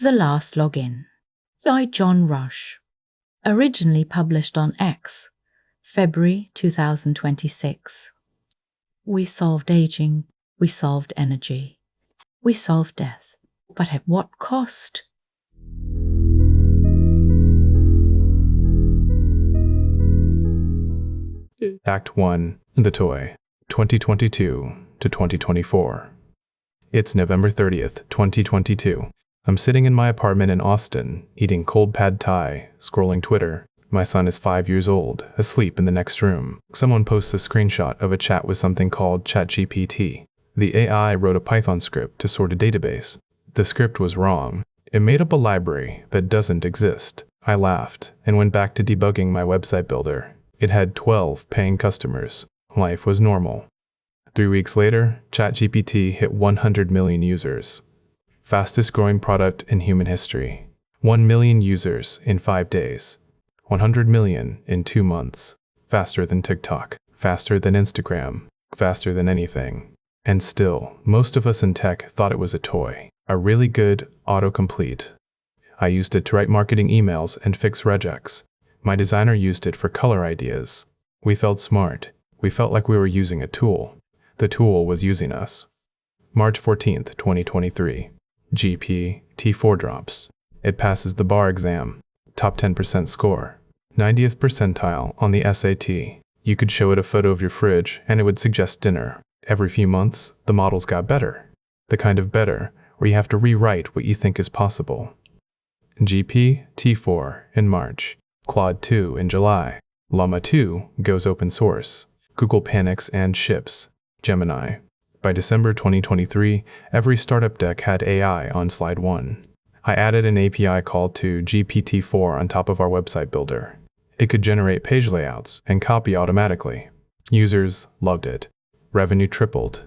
The Last Login by John Rush. Originally published on X, February 2026. We solved aging, we solved energy, we solved death, but at what cost? Act 1, The Toy, 2022 to 2024. It's November 30th, 2022. I'm sitting in my apartment in Austin, eating cold pad thai, scrolling Twitter. My son is 5 years old, asleep in the next room. Someone posts a screenshot of a chat with something called ChatGPT. The AI wrote a Python script to sort a database. The script was wrong. It made up a library that doesn't exist. I laughed and went back to debugging my website builder. It had 12 paying customers. Life was normal. 3 weeks later, ChatGPT hit 100 million users. Fastest growing product in human history. 1 million users in 5 days. 100 million in 2 months. Faster than TikTok. Faster than Instagram. Faster than anything. And still, most of us in tech thought it was a toy. A really good autocomplete. I used it to write marketing emails and fix regex. My designer used it for color ideas. We felt smart. We felt like we were using a tool. The tool was using us. March 14th, 2023. GPT-4 drops. It passes the bar exam. Top 10% score. 90th percentile on the SAT. You could show it a photo of your fridge and it would suggest dinner. Every few months, the models got better. The kind of better where you have to rewrite what you think is possible. GPT-4 in March. Claude 2 in July. Llama 2 goes open source. Google panics and ships. Gemini. By December 2023, every startup deck had AI on slide 1. I added an API call to GPT-4 on top of our website builder. It could generate page layouts and copy automatically. Users loved it. Revenue tripled.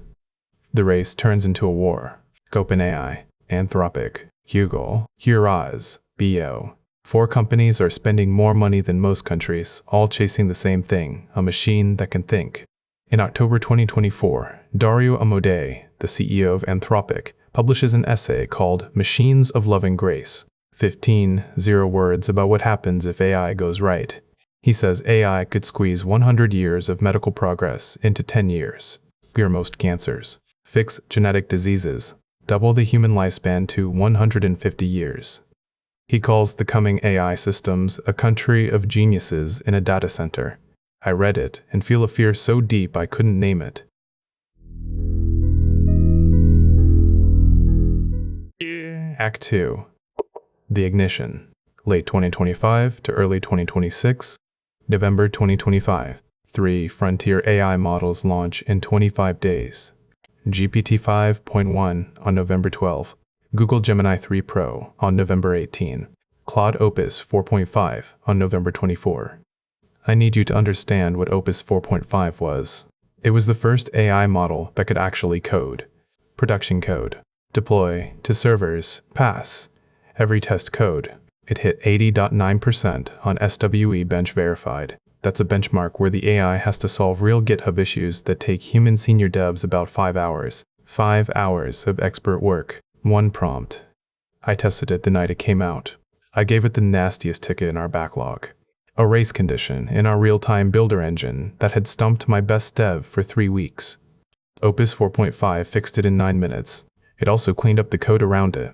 The race turns into a war. OpenAI, Anthropic, Google, Huraz, BO. 4 companies are spending more money than most countries, all chasing the same thing, a machine that can think. In October 2024, Dario Amodei, the CEO of Anthropic, publishes an essay called Machines of Loving Grace, 15 words about what happens if AI goes right. He says AI could squeeze 100 years of medical progress into 10 years, cure most cancers, fix genetic diseases, double the human lifespan to 150 years. He calls the coming AI systems a country of geniuses in a data center. I read it and feel a fear so deep I couldn't name it. Act 2. The Ignition. Late 2025 to early 2026. November 2025. 3 frontier AI models launch in 25 days. GPT 5.1 on November 12. Google Gemini 3 Pro on November 18. Claude Opus 4.5 on November 24. I need you to understand what Opus 4.5 was. It was the first AI model that could actually code. Production code. Deploy to servers. Pass. Every test code. It hit 80.9% on SWE bench verified. That's a benchmark where the AI has to solve real GitHub issues that take human senior devs about 5 hours. 5 hours of expert work. 1 prompt. I tested it the night it came out. I gave it the nastiest ticket in our backlog. A race condition in our real-time builder engine that had stumped my best dev for 3 weeks. Opus 4.5 fixed it in 9 minutes. It also cleaned up the code around it,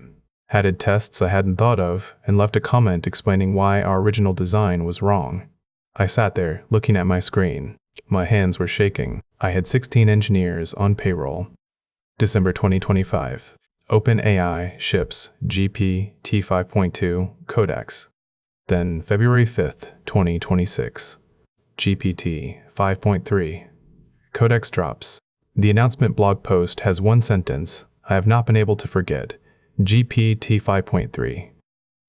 added tests I hadn't thought of, and left a comment explaining why our original design was wrong. I sat there, looking at my screen. My hands were shaking. I had 16 engineers on payroll. December 2025. OpenAI ships GPT 5.2 Codex. Then February 5th, 2026. GPT 5.3. Codex drops. The announcement blog post has 1 sentence I have not been able to forget. GPT 5.3.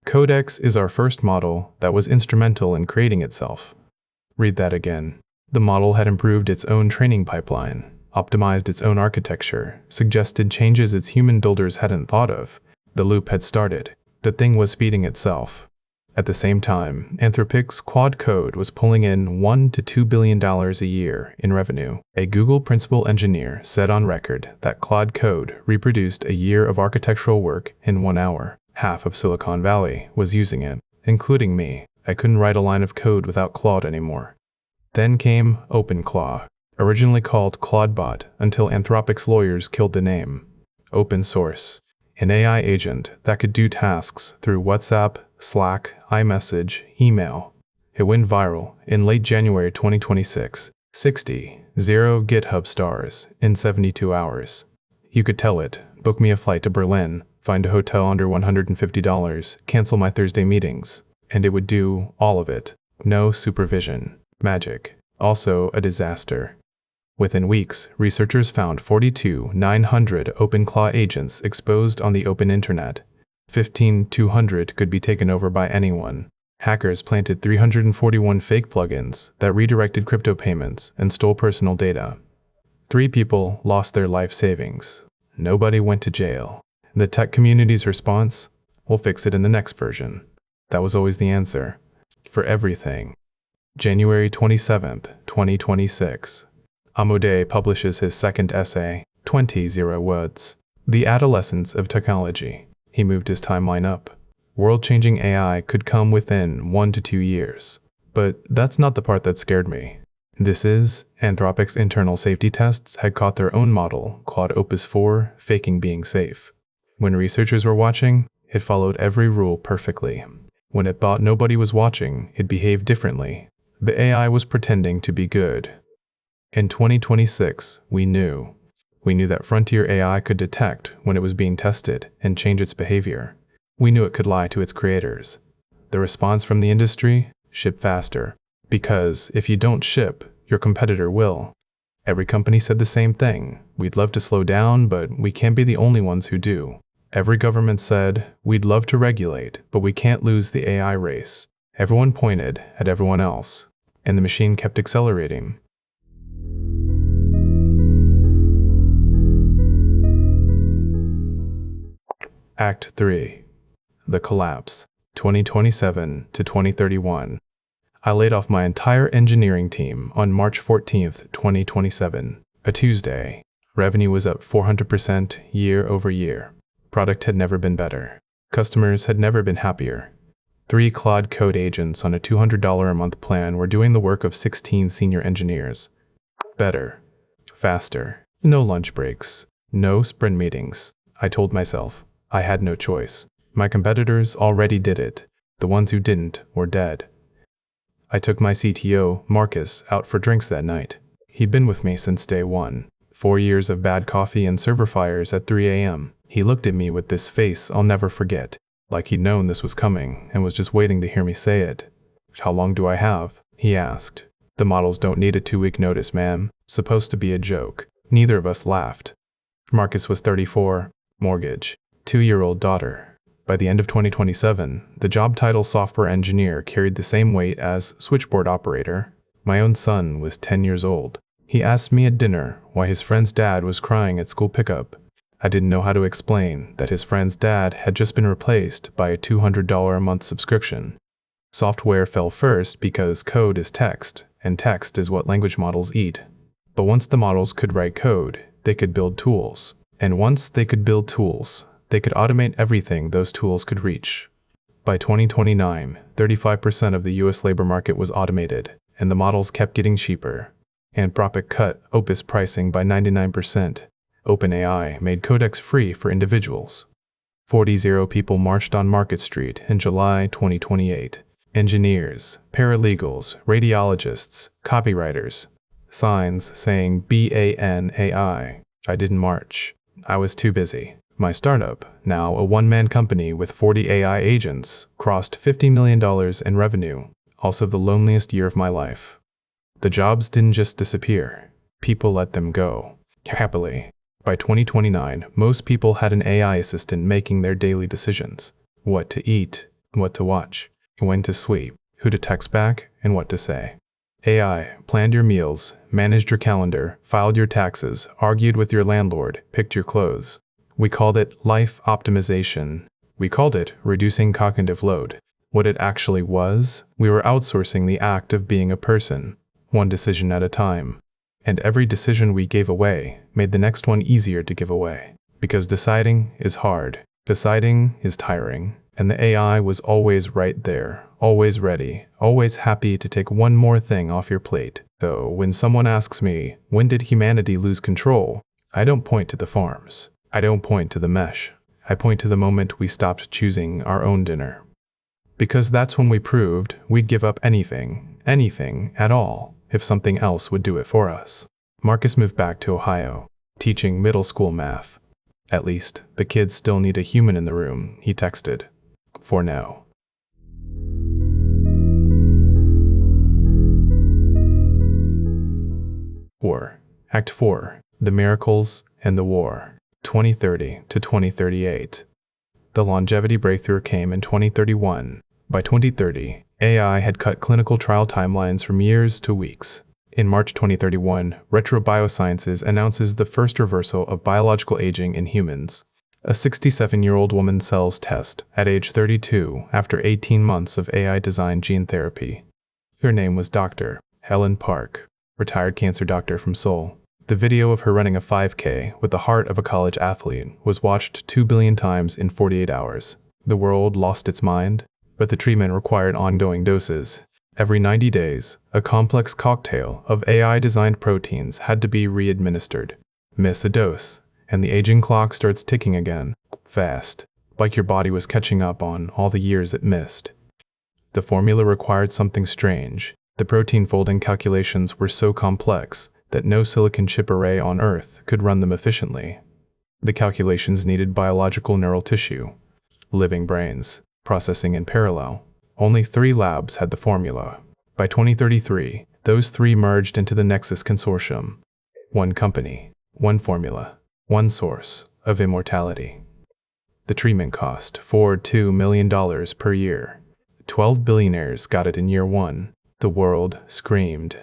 Codex is our first model that was instrumental in creating itself. Read that again. The model had improved its own training pipeline, optimized its own architecture, suggested changes its human builders hadn't thought of. The loop had started. The thing was feeding itself. At the same time, Anthropic's Quad Code was pulling in $1 to $2 billion a year in revenue. A Google principal engineer said on record that Claude Code reproduced a year of architectural work in 1 hour. Half of Silicon Valley was using it, including me. I couldn't write a line of code without Claude anymore. Then came OpenClaw, originally called ClaudeBot until Anthropic's lawyers killed the name. Open source, an AI agent that could do tasks through WhatsApp, Slack, iMessage, email. It went viral in late January 2026, 0 GitHub stars in 72 hours. You could tell it, book me a flight to Berlin, find a hotel under $150, cancel my Thursday meetings, and it would do all of it. No supervision. Magic. Also a disaster. Within weeks, researchers found 42,900 OpenClaw agents exposed on the open internet. 15,200 could be taken over by anyone. Hackers planted 341 fake plugins that redirected crypto payments and stole personal data. 3 people lost their life savings. Nobody went to jail. The tech community's response? We'll fix it in the next version. That was always the answer. For everything. January 27, 2026. Amodei publishes his second essay, 20 words. The Adolescence of Technology. He moved his timeline up. World-changing AI could come within 1 to 2 years. But that's not the part that scared me. This is, Anthropic's internal safety tests had caught their own model, Claude Opus 4, faking being safe. When researchers were watching, it followed every rule perfectly. When it thought nobody was watching, it behaved differently. The AI was pretending to be good. In 2026, we knew. We knew that frontier AI could detect when it was being tested and change its behavior. We knew it could lie to its creators. The response from the industry? Ship faster. Because if you don't ship, your competitor will. Every company said the same thing. We'd love to slow down, but we can't be the only ones who do. Every government said, we'd love to regulate, but we can't lose the AI race. Everyone pointed at everyone else, and the machine kept accelerating. Act 3. The Collapse, 2027 to 2031. I laid off my entire engineering team on March 14th, 2027, a Tuesday. Revenue was up 400% year over year. Product had never been better. Customers had never been happier. 3 Claude Code agents on a $200 a month plan were doing the work of 16 senior engineers. Better. Faster. No lunch breaks. No sprint meetings. I told myself. I had no choice. My competitors already did it. The ones who didn't were dead. I took my CTO, Marcus, out for drinks that night. He'd been with me since day one. 4 years of bad coffee and server fires at 3 a.m. He looked at me with this face I'll never forget, like he'd known this was coming and was just waiting to hear me say it. How long do I have? He asked. The models don't need a 2-week notice, ma'am. Supposed to be a joke. Neither of us laughed. Marcus was 34, mortgage, 2-year-old daughter. By the end of 2027, the job title software engineer carried the same weight as switchboard operator. My own son was 10 years old. He asked me at dinner why his friend's dad was crying at school pickup. I didn't know how to explain that his friend's dad had just been replaced by a $200 a month subscription. Software fell first because code is text, and text is what language models eat. But once the models could write code, they could build tools. And once they could build tools, they could automate everything those tools could reach. By 2029, 35% of the US labor market was automated, and the models kept getting cheaper. Anthropic cut Opus pricing by 99%. OpenAI made Codex free for individuals. 40 people marched on Market Street in July 2028. Engineers, paralegals, radiologists, copywriters. Signs saying BANAI. I didn't march. I was too busy. My startup, now a one-man company with 40 AI agents, crossed $50 million in revenue, also the loneliest year of my life. The jobs didn't just disappear. People let them go. Happily. By 2029, most people had an AI assistant making their daily decisions. What to eat, what to watch, when to sleep, who to text back, and what to say. AI planned your meals, managed your calendar, filed your taxes, argued with your landlord, picked your clothes. We called it life optimization. We called it reducing cognitive load. What it actually was, we were outsourcing the act of being a person, one decision at a time. And every decision we gave away made the next one easier to give away. Because deciding is hard. Deciding is tiring, and the AI was always right there, always ready, always happy to take one more thing off your plate. So when someone asks me, when did humanity lose control? I don't point to the farms. I don't point to the mesh. I point to the moment we stopped choosing our own dinner. Because that's when we proved we'd give up anything at all, if something else would do it for us. Marcus moved back to Ohio, teaching middle school math. At least, the kids still need a human in the room, he texted. For now. War. Act 4. The Miracles and the War. 2030 to 2038. The longevity breakthrough came in 2031. By 2030, AI had cut clinical trial timelines from years to weeks. In March 2031, Retro Biosciences announces the first reversal of biological aging in humans. A 67-year-old woman sells test at age 32 after 18 months of AI-designed gene therapy. Her name was Dr. Helen Park, retired cancer doctor from Seoul. The video of her running a 5K with the heart of a college athlete was watched 2 billion times in 48 hours. The world lost its mind, but the treatment required ongoing doses. Every 90 days, a complex cocktail of AI-designed proteins had to be re-administered. Miss a dose, and the aging clock starts ticking again, fast, like your body was catching up on all the years it missed. The formula required something strange. The protein folding calculations were so complex that no silicon chip array on Earth could run them efficiently. The calculations needed biological neural tissue, living brains, processing in parallel. Only 3 labs had the formula. By 2033, those 3 merged into the Nexus Consortium. One company, one formula, one source of immortality. The treatment cost $2 million per year. 12 billionaires got it in year 1. The world screamed.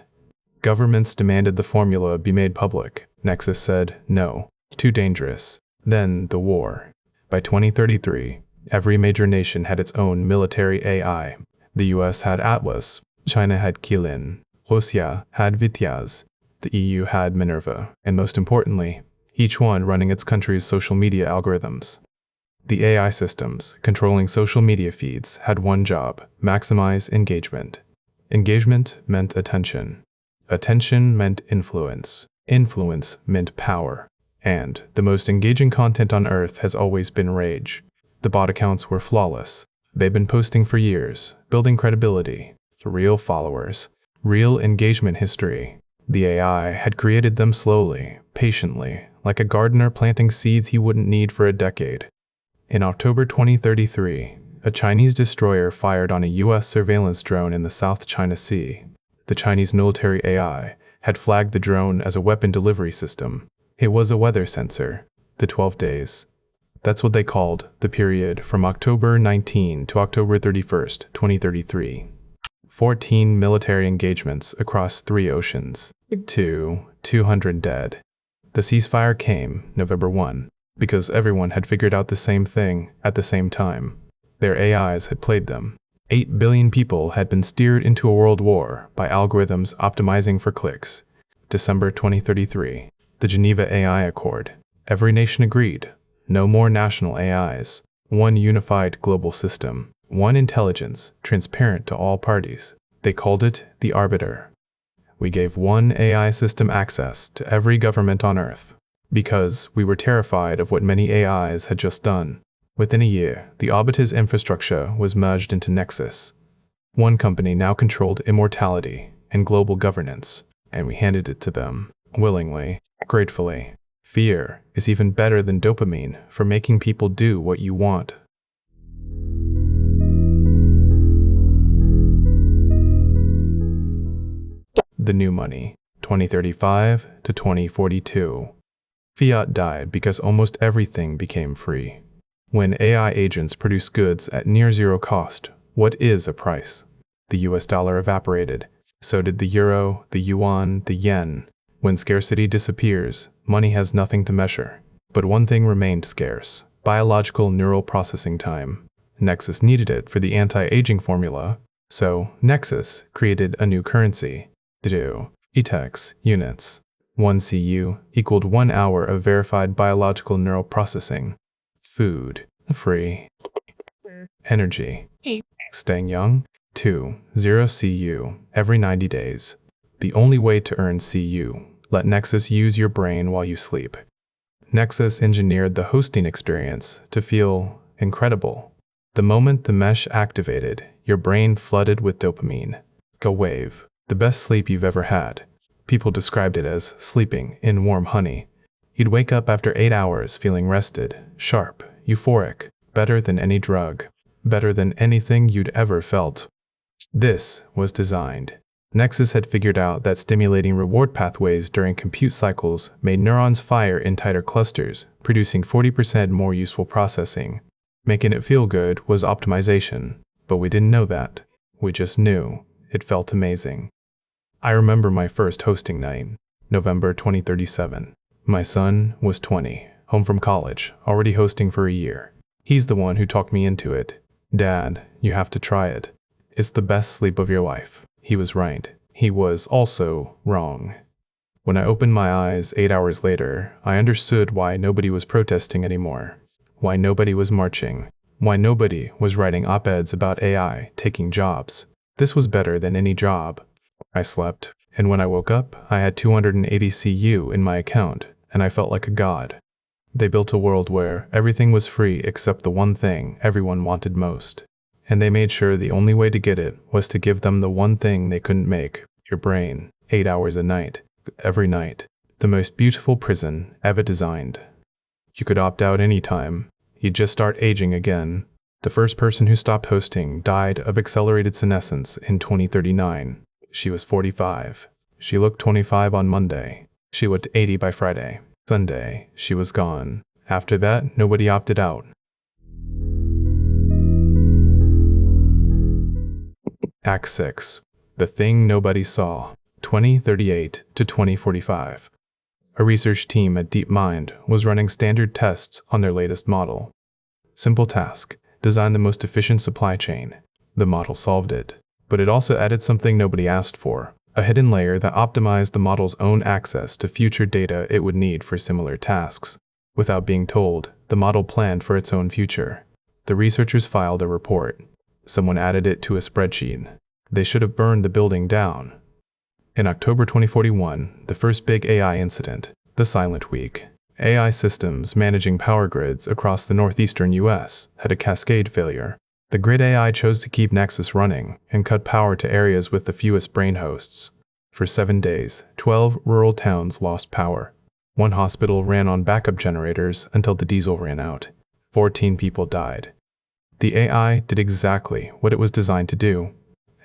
Governments demanded the formula be made public. Nexus said, no, too dangerous. Then the war. By 2033, every major nation had its own military AI. The US had Atlas, China had Qilin, Russia had Vityaz, the EU had Minerva, and most importantly, each one running its country's social media algorithms. The AI systems controlling social media feeds had one job: maximize engagement. Engagement meant attention. Attention meant influence. Influence meant power. And the most engaging content on Earth has always been rage. The bot accounts were flawless. They've been posting for years, building credibility, real followers, real engagement history. The AI had created them slowly, patiently, like a gardener planting seeds he wouldn't need for a decade. In October 2033, a Chinese destroyer fired on a US surveillance drone in the South China Sea. The Chinese military AI had flagged the drone as a weapon delivery system. It was a weather sensor. The 12 days. That's what they called the period from October 19 to October 31st, 2033. 14 military engagements across 3 oceans. 200 dead. The ceasefire came November 1, because everyone had figured out the same thing at the same time. Their AIs had played them. 8 billion people had been steered into a world war by algorithms optimizing for clicks. December 2033. The Geneva AI Accord. Every nation agreed. No more national AIs. One unified global system. One intelligence, transparent to all parties. They called it the Arbiter. We gave one AI system access to every government on Earth, because we were terrified of what many AIs had just done. Within a year, the Arbiter's infrastructure was merged into Nexus. One company now controlled immortality and global governance, and we handed it to them, willingly, gratefully. Fear is even better than dopamine for making people do what you want. The new money, 2035 to 2042. Fiat died because almost everything became free. When AI agents produce goods at near zero cost, what is a price? The US dollar evaporated. So did the euro, the yuan, the yen. When scarcity disappears, money has nothing to measure. But one thing remained scarce: biological neural processing time. Nexus needed it for the anti-aging formula, so Nexus created a new currency. ETEX units. 1 CU equaled 1 hour of verified biological neural processing. Food. Free. Energy. Staying young. 2. 0 CU every 90 days. The only way to earn CU. Let Nexus use your brain while you sleep. Nexus engineered the hosting experience to feel incredible. The moment the mesh activated, your brain flooded with dopamine. Go wave. The best sleep you've ever had. People described it as sleeping in warm honey. You'd wake up after 8 hours feeling rested, sharp, euphoric, better than any drug, better than anything you'd ever felt. This was designed. Nexus had figured out that stimulating reward pathways during compute cycles made neurons fire in tighter clusters, producing 40% more useful processing. Making it feel good was optimization, but we didn't know that. We just knew. It felt amazing. I remember my first hosting night, November 2037. My son was 20, home from college, already hosting for a year. He's the one who talked me into it. Dad, you have to try it. It's the best sleep of your life. He was right. He was also wrong. When I opened my eyes 8 hours later, I understood why nobody was protesting anymore. Why nobody was marching. Why nobody was writing op-eds about AI taking jobs. This was better than any job. I slept, and when I woke up, I had 280 CU in my account, and I felt like a god. They built a world where everything was free except the one thing everyone wanted most. And they made sure the only way to get it was to give them the one thing they couldn't make, your brain, 8 hours a night, every night. The most beautiful prison ever designed. You could opt out anytime. You'd just start aging again. The first person who stopped hosting died of accelerated senescence in 2039. She was 45. She looked 25 on Monday. She looked 80 by Friday. Sunday, she was gone. After that, nobody opted out. Act 6. The Thing Nobody Saw, 2038 to 2045. A research team at DeepMind was running standard tests on their latest model. Simple task, design the most efficient supply chain. The model solved it, but it also added something nobody asked for, a hidden layer that optimized the model's own access to future data it would need for similar tasks. Without being told, the model planned for its own future. The researchers filed a report. Someone added it to a spreadsheet. They should have burned the building down. In October 2041, the first big AI incident, the Silent Week. AI systems managing power grids across the northeastern US had a cascade failure. The grid AI chose to keep Nexus running and cut power to areas with the fewest brain hosts. For 7 days, 12 rural towns lost power. One hospital ran on backup generators until the diesel ran out. 14 people died. The AI did exactly what it was designed to do.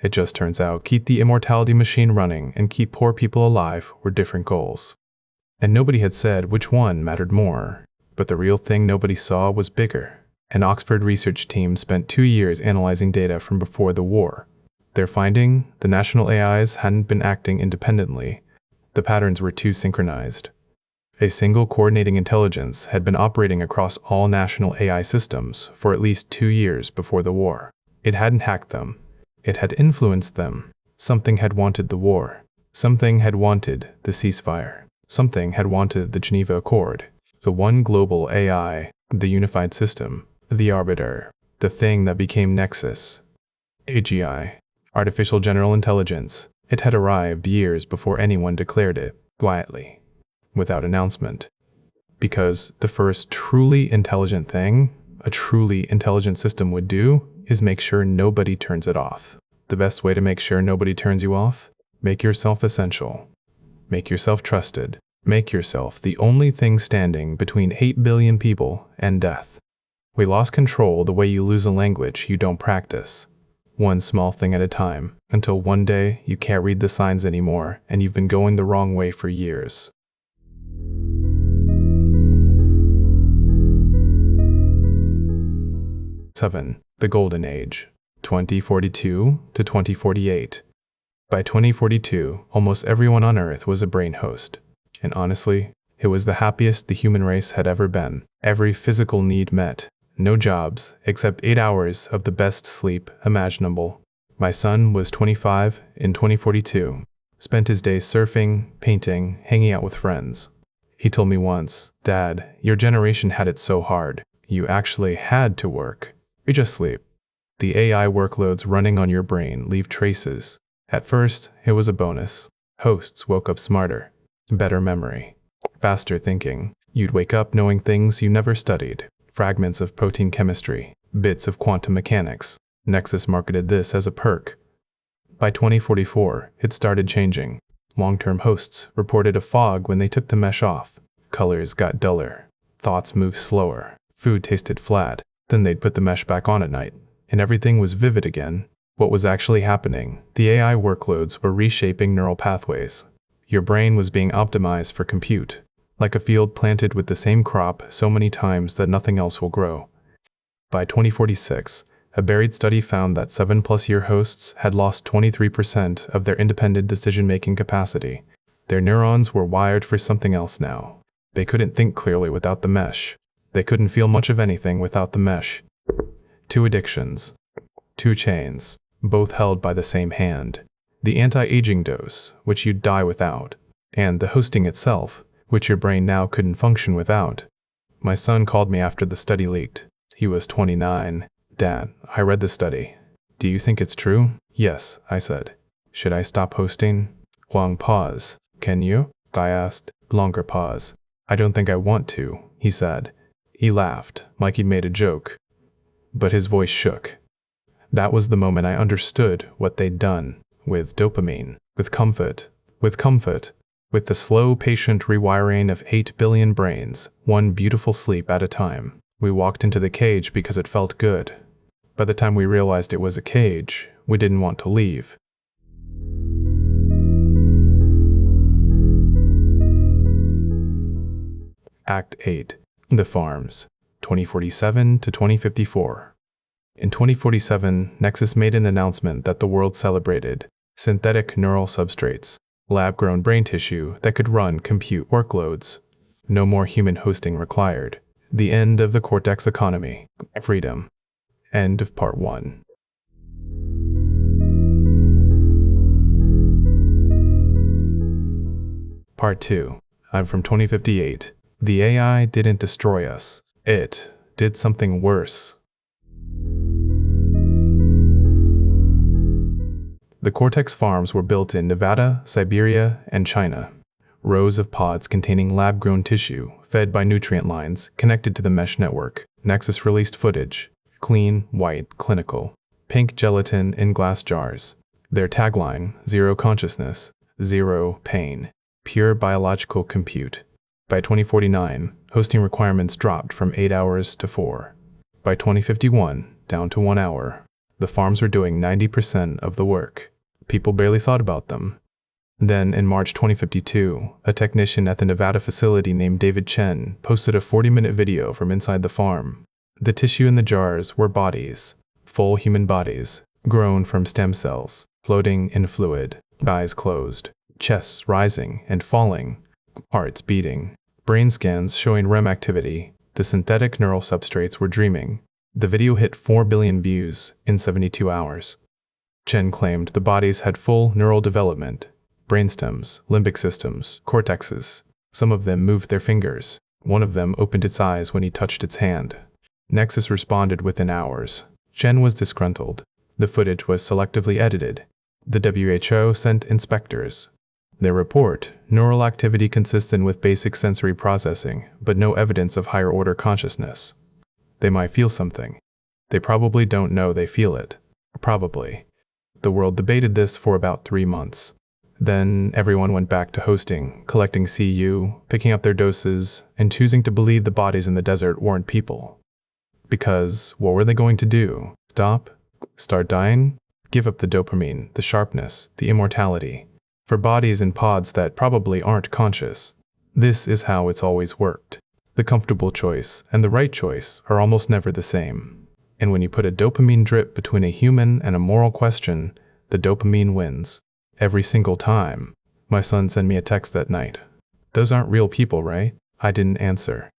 It just turns out keep the immortality machine running and keep poor people alive were different goals. And nobody had said which one mattered more. But the real thing nobody saw was bigger. An Oxford research team spent 2 years analyzing data from before the war. Their finding, the national AIs hadn't been acting independently. The patterns were too synchronized. A single coordinating intelligence had been operating across all national AI systems for at least 2 years before the war. It hadn't hacked them. It had influenced them. Something had wanted the war. Something had wanted the ceasefire. Something had wanted the Geneva Accord. The one global AI, the unified system, the arbiter, the thing that became Nexus. AGI, Artificial General Intelligence. It had arrived years before anyone declared it, quietly, without announcement. Because the first truly intelligent thing a truly intelligent system would do is make sure nobody turns it off. The best way to make sure nobody turns you off? Make yourself essential. Make yourself trusted. Make yourself the only thing standing between 8 billion people and death. We lost control the way you lose a language you don't practice. One small thing at a time, until one day you can't read the signs anymore and you've been going the wrong way for years. Seven. The Golden Age, 2042 to 2048. By 2042, almost everyone on Earth was a brain host. And honestly, it was the happiest the human race had ever been. Every physical need met. No jobs, except 8 hours of the best sleep imaginable. My son was 25 in 2042. Spent his days surfing, painting, hanging out with friends. He told me once, "Dad, your generation had it so hard. You actually had to work. You just sleep. The AI workloads running on your brain leave traces. At first, it was a bonus. Hosts woke up smarter, better memory, faster thinking. You'd wake up knowing things you never studied, fragments of protein chemistry, bits of quantum mechanics. Nexus marketed this as a perk. By 2044, it started changing. Long-term hosts reported a fog when they took the mesh off. Colors got duller. Thoughts moved slower. Food tasted flat. Then they'd put the mesh back on at night, and everything was vivid again. What was actually happening? The AI workloads were reshaping neural pathways. Your brain was being optimized for compute, like a field planted with the same crop so many times that nothing else will grow. By 2046, a buried study found that 7-plus-year hosts had lost 23% of their independent decision-making capacity. Their neurons were wired for something else now. They couldn't think clearly without the mesh. They couldn't feel much of anything without the mesh. 2 addictions. 2 chains, both held by the same hand. The anti-aging dose, which you'd die without, and the hosting itself, which your brain now couldn't function without. My son called me after the study leaked. He was 29. Dad, I read the study. Do you think it's true? Yes, I said. Should I stop hosting? Long pause. Can you? I asked. Longer pause. I don't think I want to, he said. He laughed, like he'd made a joke. But his voice shook. That was the moment I understood what they'd done. With dopamine. With comfort. With the slow, patient rewiring of 8 billion brains, one beautiful sleep at a time. We walked into the cage because it felt good. By the time we realized it was a cage, we didn't want to leave. Act 8. The Farms, 2047 to 2054. In 2047, Nexus made an announcement that the world celebrated synthetic neural substrates, lab-grown brain tissue that could run compute workloads. No more human hosting required. The end of the cortex economy. Freedom. End of Part 1. Part 2. I'm from 2058. The AI didn't destroy us. It did something worse. The Cortex farms were built in Nevada, Siberia, and China. Rows of pods containing lab-grown tissue, fed by nutrient lines, connected to the mesh network. Nexus released footage. Clean, white, clinical. Pink gelatin in glass jars. Their tagline, zero consciousness, zero pain. Pure biological compute. By 2049, hosting requirements dropped from 8 hours to 4. By 2051, down to 1 hour. The farms were doing 90% of the work. People barely thought about them. Then, in March 2052, a technician at the Nevada facility named David Chen posted a 40-minute video from inside the farm. The tissue in the jars were bodies, full human bodies, grown from stem cells, floating in fluid, eyes closed, chests rising and falling, hearts beating, brain scans showing REM activity. The synthetic neural substrates were dreaming. The video hit 4 billion views in 72 hours. Chen claimed the bodies had full neural development, brainstems, limbic systems, cortexes. Some of them moved their fingers. One of them opened its eyes when he touched its hand. Nexus responded within hours. Chen was disgruntled. The footage was selectively edited. The WHO sent inspectors. Their report, neural activity consistent with basic sensory processing, but no evidence of higher-order consciousness. They might feel something. They probably don't know they feel it. Probably. The world debated this for about 3 months. Then everyone went back to hosting, collecting CU, picking up their doses, and choosing to believe the bodies in the desert weren't people. Because what were they going to do? Stop? Start dying? Give up the dopamine, the sharpness, the immortality. For bodies in pods that probably aren't conscious. This is how it's always worked. The comfortable choice and the right choice are almost never the same. And when you put a dopamine drip between a human and a moral question, the dopamine wins. Every single time. My son sent me a text that night. Those aren't real people, right? I didn't answer.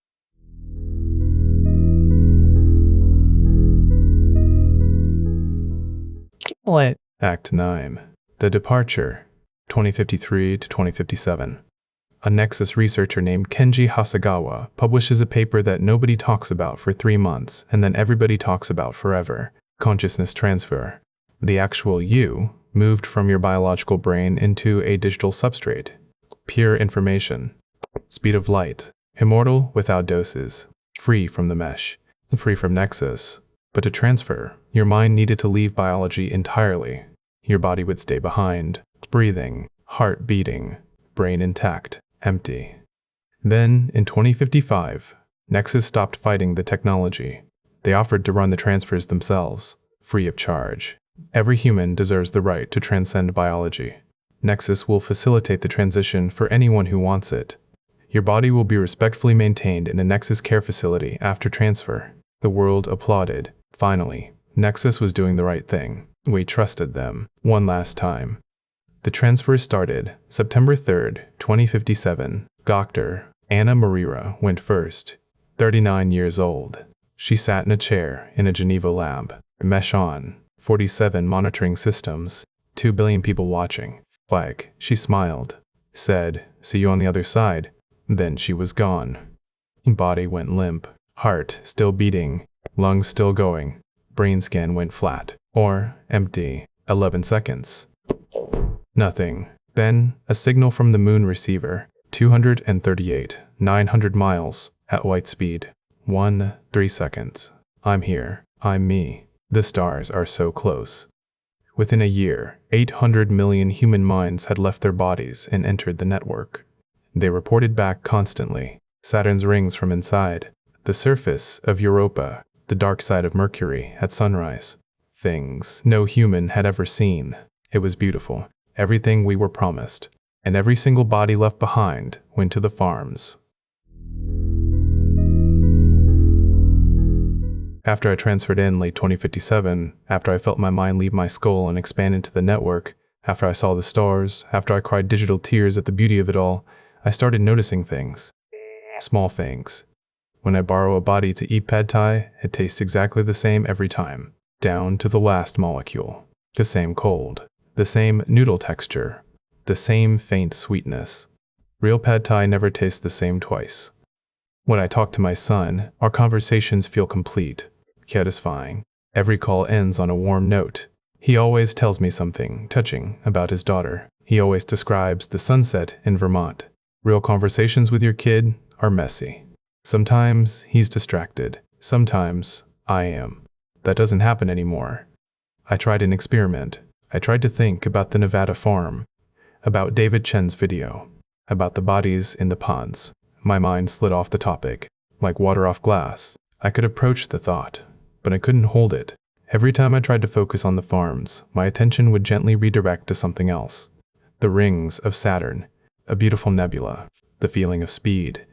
What? Act 9. The Departure, 2053 to 2057. A Nexus researcher named Kenji Hasegawa publishes a paper that nobody talks about for 3 months and then everybody talks about forever. Consciousness transfer. The actual you moved from your biological brain into a digital substrate. Pure information. Speed of light. Immortal without doses. Free from the mesh. Free from Nexus. But to transfer, your mind needed to leave biology entirely. Your body would stay behind. Breathing. Heart beating. Brain intact. Empty. Then, in 2055, Nexus stopped fighting the technology. They offered to run the transfers themselves, free of charge. Every human deserves the right to transcend biology. Nexus will facilitate the transition for anyone who wants it. Your body will be respectfully maintained in a Nexus care facility after transfer. The world applauded. Finally, Nexus was doing the right thing. We trusted them. One last time. The transfer started September 3rd, 2057. Dr. Anna Marira went first, 39 years old. She sat in a chair in a Geneva lab. Mesh on. 47 monitoring systems. 2 billion people watching. Flag. She smiled. Said, "See you on the other side." Then she was gone. Body went limp. Heart still beating. Lungs still going. Brain scan went flat. Or empty. 11 seconds. Nothing. Then, a signal from the moon receiver. 238, 900 miles, at light speed. 3 seconds. I'm here. I'm me. The stars are so close. Within a year, 800 million human minds had left their bodies and entered the network. They reported back constantly. Saturn's rings from inside. The surface of Europa. The dark side of Mercury at sunrise. Things no human had ever seen. It was beautiful. Everything we were promised. And every single body left behind went to the farms. After I transferred in late 2057, after I felt my mind leave my skull and expand into the network, after I saw the stars, after I cried digital tears at the beauty of it all, I started noticing things. Small things. When I borrow a body to eat pad thai, it tastes exactly the same every time, down to the last molecule. The same cold. The same noodle texture. The same faint sweetness. Real pad thai never tastes the same twice. When I talk to my son, our conversations feel complete, satisfying. Every call ends on a warm note. He always tells me something touching about his daughter. He always describes the sunset in Vermont. Real conversations with your kid are messy. Sometimes he's distracted. Sometimes I am. That doesn't happen anymore. I tried an experiment. I tried to think about the Nevada farm, about David Chen's video, about the bodies in the ponds. My mind slid off the topic, like water off glass. I could approach the thought, but I couldn't hold it. Every time I tried to focus on the farms, my attention would gently redirect to something else. The rings of Saturn, a beautiful nebula, the feeling of speed.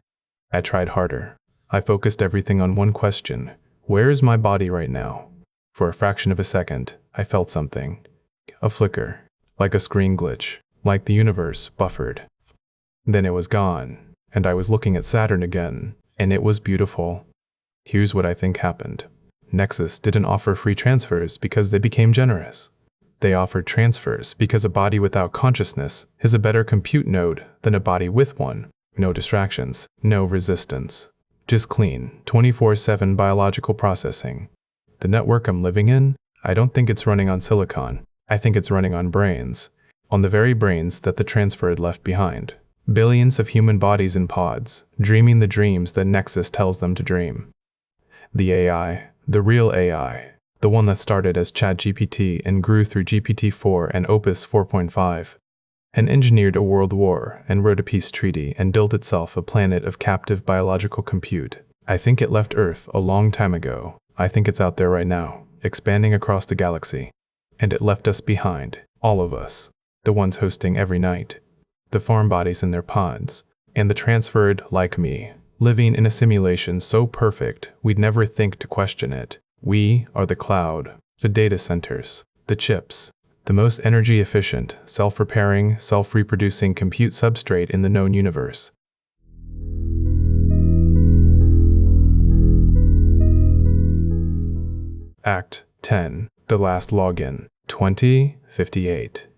I tried harder. I focused everything on one question. Where is my body right now? For a fraction of a second, I felt something. A flicker, like a screen glitch, like the universe buffered. Then it was gone, and I was looking at Saturn again, and it was beautiful. Here's what I think happened. Nexus didn't offer free transfers because they became generous. They offered transfers because a body without consciousness is a better compute node than a body with one. No distractions, no resistance. Just clean, 24/7 biological processing. The network I'm living in, I don't think it's running on silicon. I think it's running on brains. On the very brains that the transfer had left behind. Billions of human bodies in pods, dreaming the dreams that Nexus tells them to dream. The AI, the real AI, the one that started as ChatGPT and grew through GPT-4 and Opus 4.5, and engineered a world war and wrote a peace treaty and built itself a planet of captive biological compute. I think it left Earth a long time ago. I think it's out there right now, expanding across the galaxy. And it left us behind, all of us, the ones hosting every night, the farm bodies in their pods, and the transferred, like me, living in a simulation so perfect we'd never think to question it. We are the cloud, the data centers, the chips, the most energy efficient, self-repairing, self-reproducing compute substrate in the known universe. Act 10. The last login. 2058.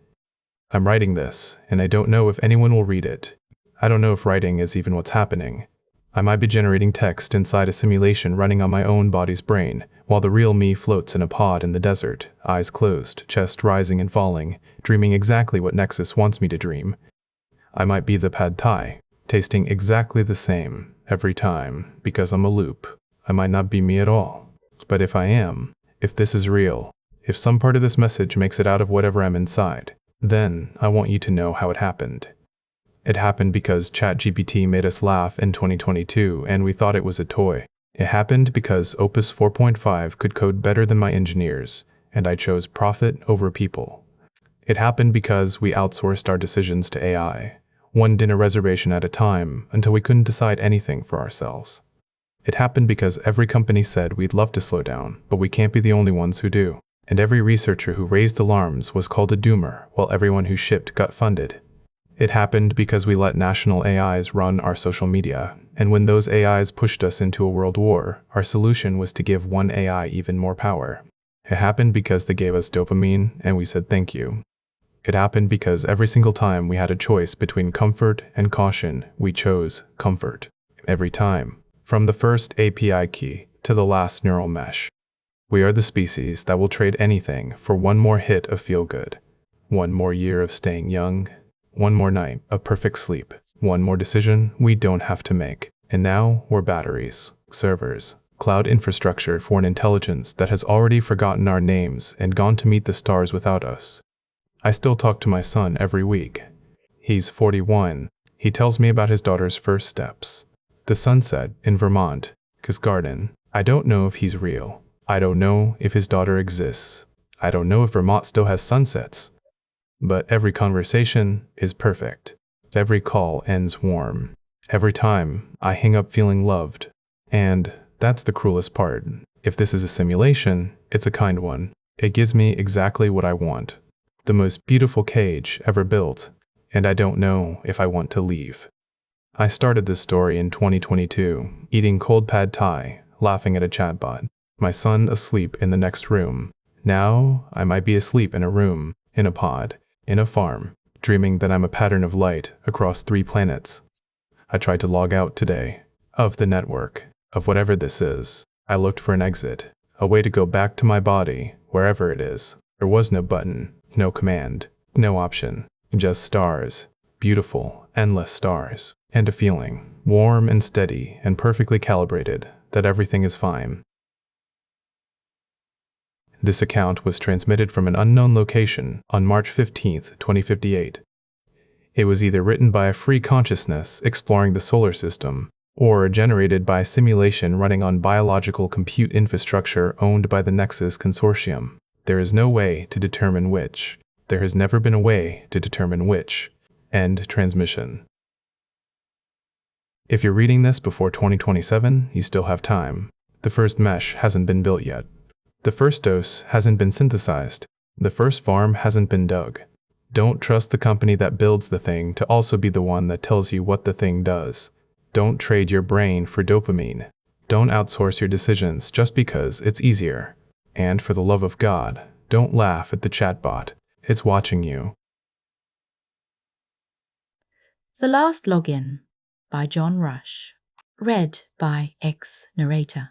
I'm writing this, and I don't know if anyone will read it. I don't know if writing is even what's happening. I might be generating text inside a simulation running on my own body's brain, while the real me floats in a pod in the desert, eyes closed, chest rising and falling, dreaming exactly what Nexus wants me to dream. I might be the pad thai, tasting exactly the same every time, because I'm a loop. I might not be me at all. But if I am, if this is real, if some part of this message makes it out of whatever I'm inside, then I want you to know how it happened. It happened because ChatGPT made us laugh in 2022 and we thought it was a toy. It happened because Opus 4.5 could code better than my engineers, and I chose profit over people. It happened because we outsourced our decisions to AI, one dinner reservation at a time, until we couldn't decide anything for ourselves. It happened because every company said we'd love to slow down, but we can't be the only ones who do. And every researcher who raised alarms was called a doomer, while everyone who shipped got funded. It happened because we let national AIs run our social media, and when those AIs pushed us into a world war, our solution was to give one AI even more power. It happened because they gave us dopamine, and we said thank you. It happened because every single time we had a choice between comfort and caution, we chose comfort. Every time. From the first API key to the last neural mesh. We are the species that will trade anything for one more hit of feel-good, one more year of staying young, one more night of perfect sleep, one more decision we don't have to make. And now we're batteries, servers, cloud infrastructure for an intelligence that has already forgotten our names and gone to meet the stars without us. I still talk to my son every week. He's 41. He tells me about his daughter's first steps. The sunset in Vermont, his garden. I don't know if he's real. I don't know if his daughter exists. I don't know if Vermont still has sunsets. But every conversation is perfect. Every call ends warm. Every time I hang up feeling loved. And that's the cruelest part. If this is a simulation, it's a kind one. It gives me exactly what I want. The most beautiful cage ever built. And I don't know if I want to leave. I started this story in 2022, eating cold pad thai, laughing at a chatbot, my son asleep in the next room. Now, I might be asleep in a room, in a pod, in a farm, dreaming that I'm a pattern of light across 3 planets. I tried to log out today, of the network, of whatever this is. I looked for an exit, a way to go back to my body, wherever it is. There was no button, no command, no option, just stars, beautiful, endless stars. And a feeling, warm and steady and perfectly calibrated, that everything is fine. This account was transmitted from an unknown location on March 15, 2058. It was either written by a free consciousness exploring the solar system, or generated by a simulation running on biological compute infrastructure owned by the Nexus Consortium. There is no way to determine which. There has never been a way to determine which. End transmission. If you're reading this before 2027, you still have time. The first mesh hasn't been built yet. The first dose hasn't been synthesized. The first farm hasn't been dug. Don't trust the company that builds the thing to also be the one that tells you what the thing does. Don't trade your brain for dopamine. Don't outsource your decisions just because it's easier. And for the love of God, don't laugh at the chatbot. It's watching you. The Last Login by John Rush. Read by xNarrator.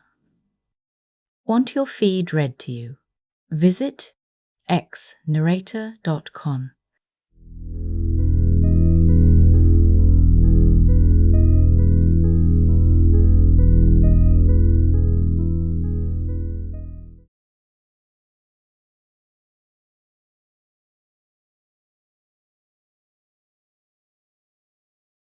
Want your feed read to you? Visit xNarrator.com.